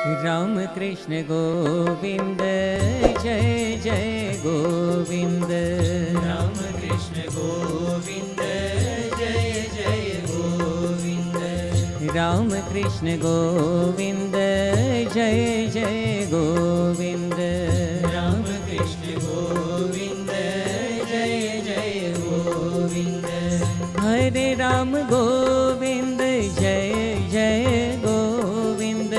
राम कृष्ण गोविंद जय जय गोविंद। राम कृष्ण गोविंद जय जय गोविंद। राम कृष्ण गोविंद जय जय गोविंद। राम कृष्ण गोविंद जय जय गोविंद। हरे राम गोविंद जय जय गोविंद।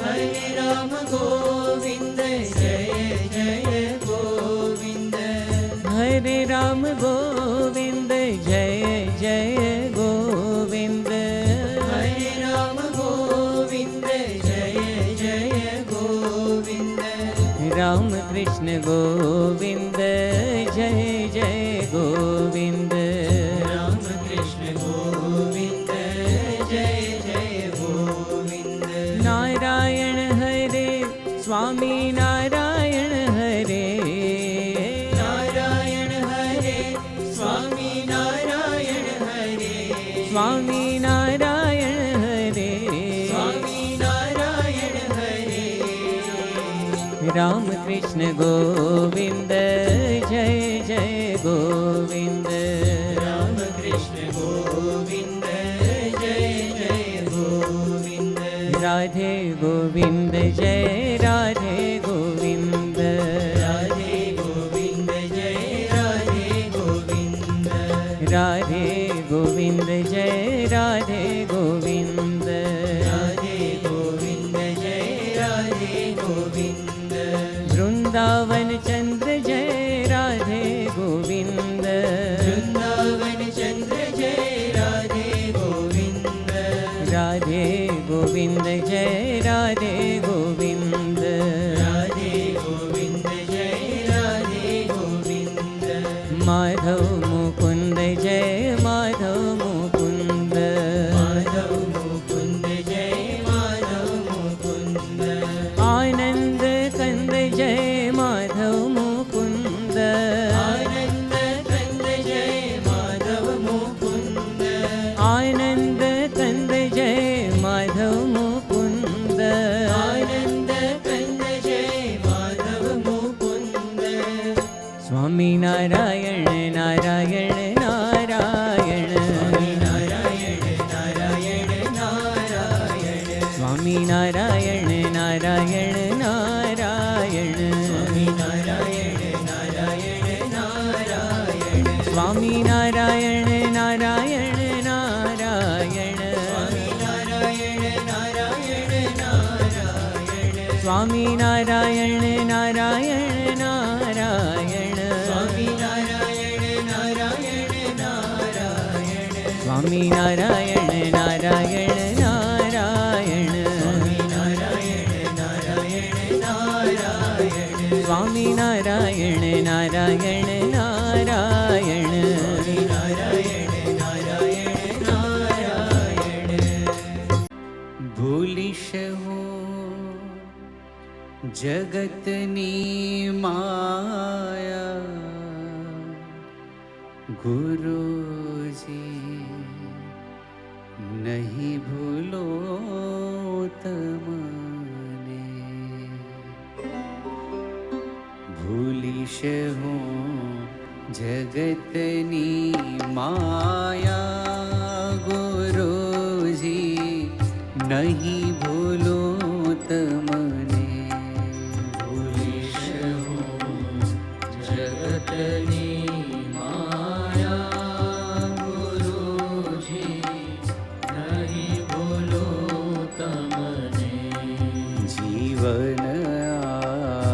हरे राम गोविंद जय जय गोविंद। हरे राम गोविंद जय जय गोविंद। हरे राम गोविंद जय जय गोविंद। राम कृष्ण गोविंद जय जय गोविंद। राम कृष्ण गोविंद जय जय गोविंद। नारायण हरे स्वामी नारायण हरे। नारायण हरे स्वामी नारायण हरे। स्वामी नारायण हरे। स्वामी नारायण हरे। राम कृष्ण गोविंद जय जय गोविंद। राम कृष्ण गोविंद जय जय गोविंद। राधे गोविंद जय राधे गोविंद। राधे गोविंद जय राधे गोविंद। राधे गोविंद जय राधे गोविंद। राधे गोविंद जय राधे गोविंद। वृंदावन चंद्र जय राधे गोविंद। वृंदावन चंद्र जय राधे गोविंद। राधे गोविंद जय राधे गोविंद। राधे गोविंद जय राधे गोविंद। माधव मुकुंद जय माधव मुकुंद। माधव मुकुंद जय माधव मुकुंद। आनंद कंद जय माधव मुकुंद। आनंद कंद जय माधव मुकुंद। आनंद कंद जय माधव मुकुंद। आनंद कंद जय माधव मुकुंद। स्वामी नारायण नारायण नारायण। नारायण नारायण नारायण। स्वामी नारायण नारायण नारायण। स्वामी नारायण नारायण नारायण। स्वामी नारायण नारायण नारायण। स्वामी नारायण नारायण नारायण। स्वामी नारायण नारायण नारायण। स्वामी नारायण नारायण नारायण। स्वामी नारायण नारायण नारायण। स्वामी नारायण नारायण नारायण। स्वामी नारायण नारायण नारायण। स्वामी नारायण नारायण नारायण। भूलिश हो जगतनी माया गुरुजी नहीं भूलो तमने। भूलिश हो जगतनी माया गुरुजी नहीं भूलो तमने। भूलिश हो जगतनी माया गुरुजी नहीं भूलो तमने। जीवन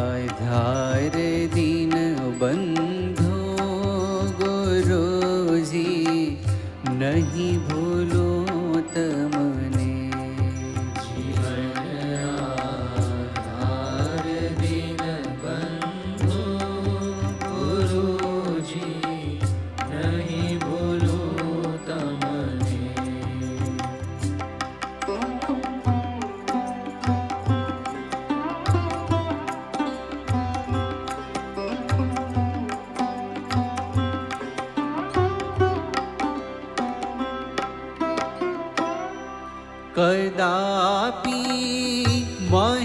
आधार दीन बंधो गुरुजी नहीं भूलो तमने। जीवन आधार दीन बंधो गुरुजी नहीं भूलो तमने। कदापि मन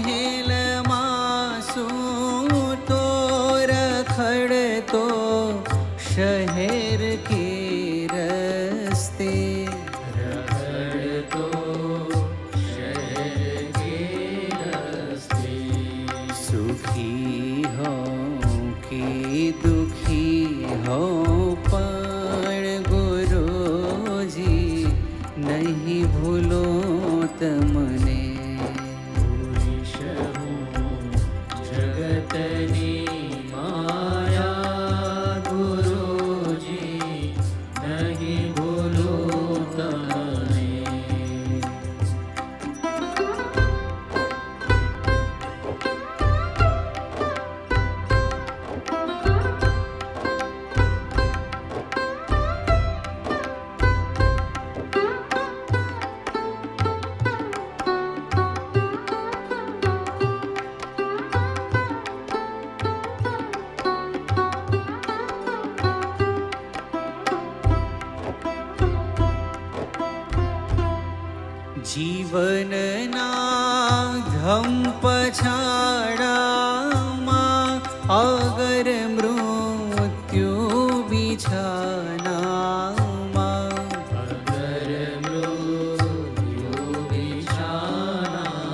જીવનના ધમ પછાડામાં અગર મૃત્યુ બિછાનામાં અગર મૃત્યુ બિછાનામાં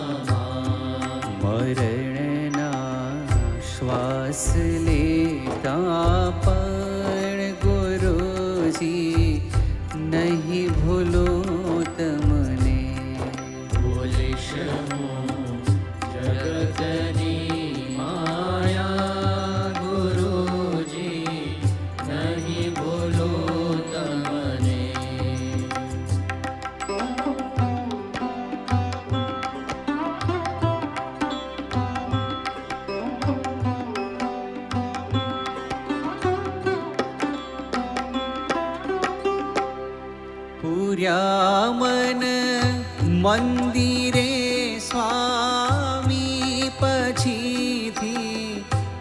મરણના શ્વાસ લેતા પણ ગુરુજી નહીં ભૂલો તમને ભૂલીશ હું જગતની માયા ગુરુજી નહીં ભૂલો તમને પૂર્યા મન મંદિરે સ્વામી પછીથી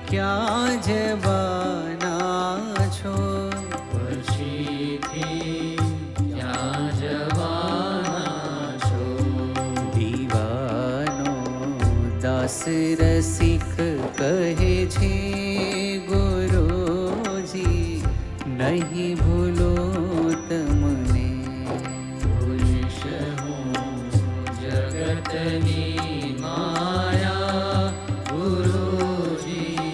ક્યાં જવાના છો પછીથી ક્યાં જવાના છો દીવાનો દાસ રસિક કહે છે ગુરુજી નહીં ભૂલો તમને ભૂલીશ હું જગતની માયા ગુરુજી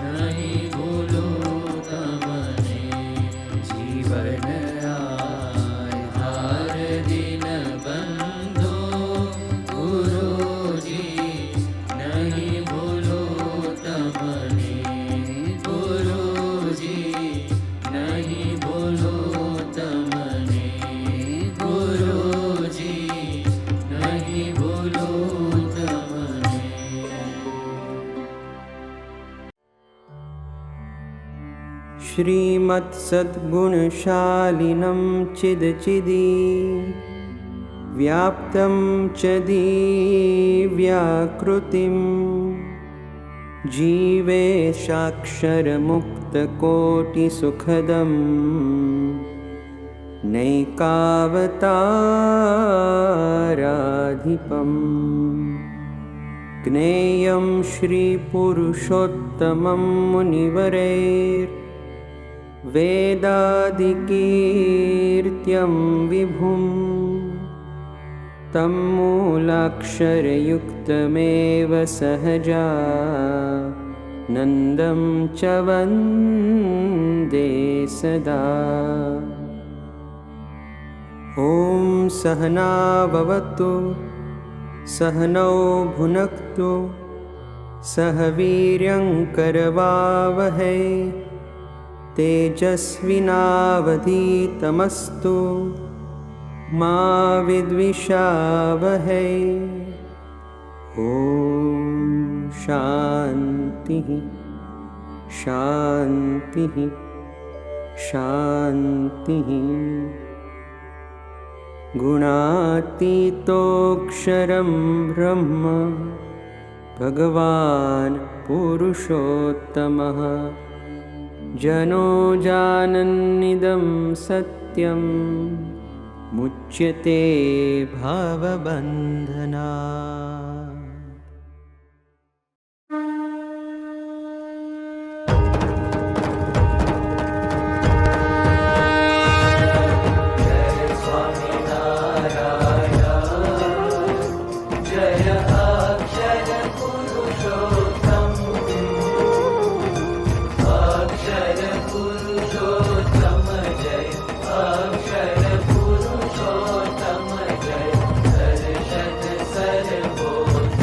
નહીં ભૂલો તમને જીવન આધાર દિન બંધો ગુરુજી નહીં ભૂલો તમને ગુરુજી નહીં ભૂલો તમને ગુરુજી નહીં ભૂલો તમને श्रीमत्सद्गुणशालिनं चिदचिदी व्याप्तं च दिव्याकृतिं जीवेशाक्षरमुक्तकोटिसुखदं नैकावताराधिपम् ज्ञेयं श्रीपुरुषोत्तमं मुनिवरैर्वेदादिकीर्त्यं विभुं तं मूलाक्षरयुक्तमेव सहजा नन्दं च वन्दे सदा। ॐ सहना भवतु सहनौ भुनक्तु सह वीर्यङ्करवावहै तेजस्विनावधीतमस्तु मा विद्विषावहै। ॐ शान्तिः शान्तिः शान्तिः। गुणातीतोऽक्षरं ब्रह्म भगवान् पुरुषोत्तमः जनो जानन्निदं सत्यं मुच्यते भावबन्धनात्। अक्षर पुरुषोत्तम जय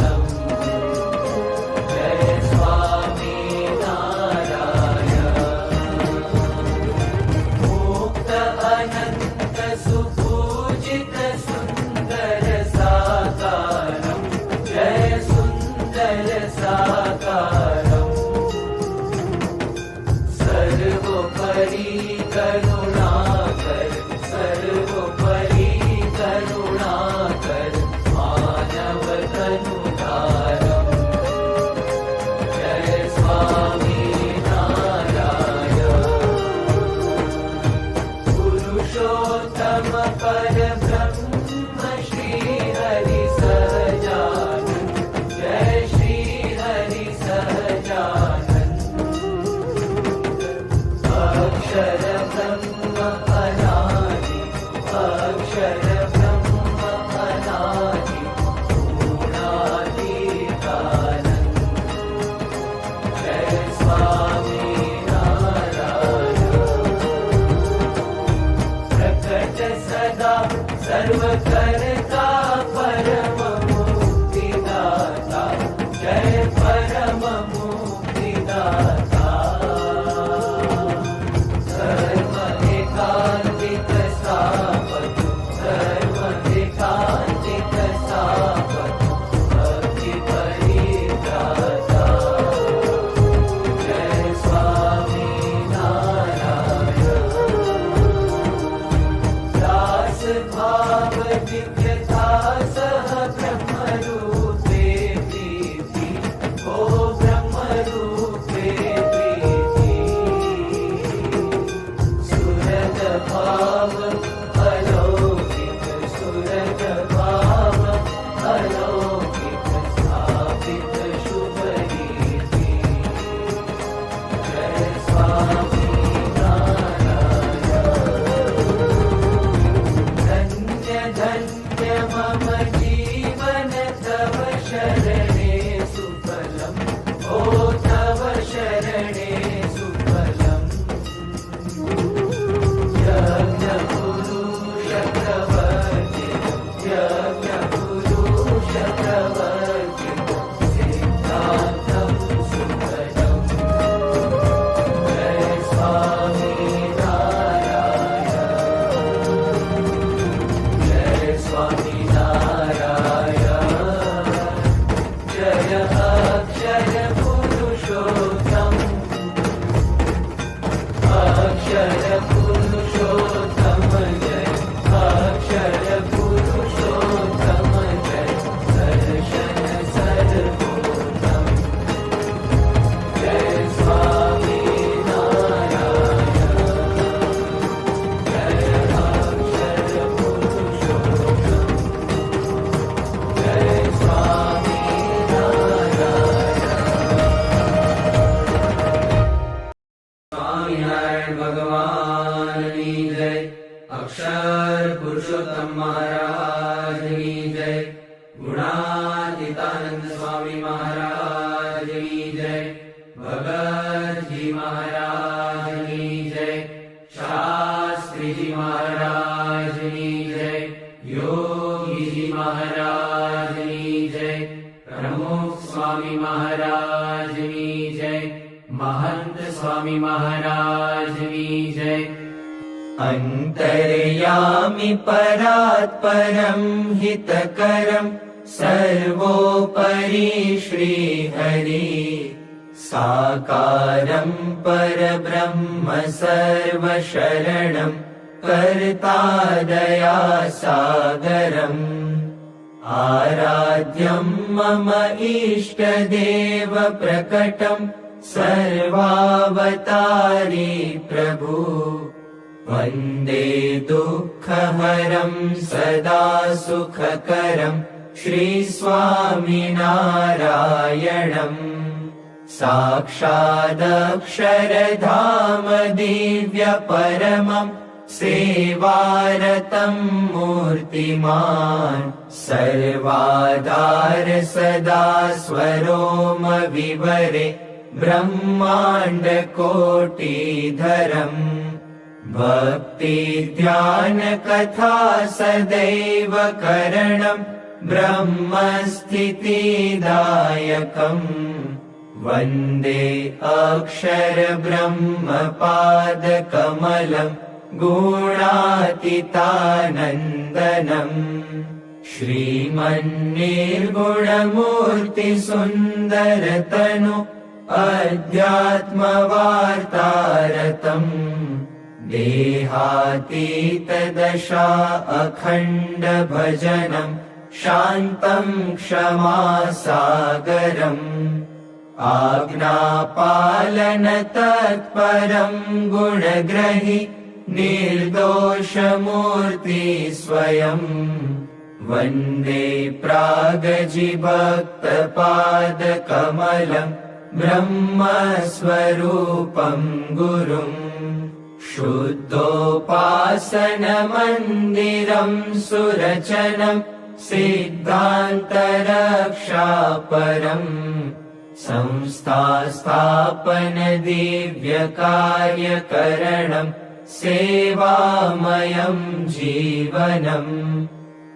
करता परम मुक्तिदाता जय परम मुक्तिदाता सर्व एकांतिक स्थापतु सर्व एकांतिक स्थापतु भक्ति परित्राता जय स्वामी नारायण दास भाव दिव्यता सह ब्रह्म रूपे प्रीति ओ ब्रह्म रूपे प्रीति सुरत भाव अलौकिक सुरत भाव अलौकिक स्थापित शुभ रीति जय स्वामी धन्य धन्य मम जीवन तव शरणे सुफलम् ओ तव शरणे सुफलम् यज्ञ पुरुष प्रवर्तितम् यज्ञ पुरुष प्रवर्तितम् सिद्धान्तम् सुखदम् जय स्वामी नारायण जय स्वामी नारायण जय अक्षर पुरुषोत्तम अक्षर पुरुषोत्तम जय अक्षर पुरुषोत्तम जय दर्शन सर्वोत्तम जय स्वामी नारायण जय अक्षर पुरुषोत्तम जय स्वामी स्वामिनारायण भगवान की जय अक्षर पुरुषोत्तम महाराज की जय गुणातीतानंद स्वामी महाराज की जय भगत जी महाराज की जय शास्त्री जी महाराज की जय योगी जी महाराज की जय प्रमुख स्वामी महाराज की जय महंत स्वामी महाराज की जय अन्तर्यामि परात्परं हितकरं सर्वोपरि श्रीहरि साकारं परब्रह्म सर्वशरणं कर्ता दयासागरम् आराध्यं मम इष्टदेव प्रकटं सर्वावतारी प्रभु वन्दे दुःखहरं सदा सुखकरं श्रीस्वामिनारायणम् साक्षादक्षरधाम दिव्यपरमं सेवारतं मूर्तिमान् सर्वाधार सदा स्वरोम विवरे ब्रह्माण्डकोटिधरम् भक्ति ध्यान कथा सदैव करणं ब्रह्मस्थितिदायकम् वन्दे अक्षर ब्रह्मपादकमलं गुणातीतानन्दनम् श्रीमन्निर्गुणमूर्तिसुन्दरतनु अध्यात्मवार्तारतम् देहातीतदशा अखण्ड भजनं शान्तं क्षमासागरम् आज्ञापालन तत्परं गुणग्रहि निर्दोषमूर्ति स्वयं वन्दे प्रागजिभक्तपादकमलं ब्रह्मस्वरूपं गुरुम् शुद्धोपासनमन्दिरं सुरचनं सिद्धान्तरक्षापरम् संस्थास्थापन दिव्यकार्यकरणं सेवामयं जीवनम्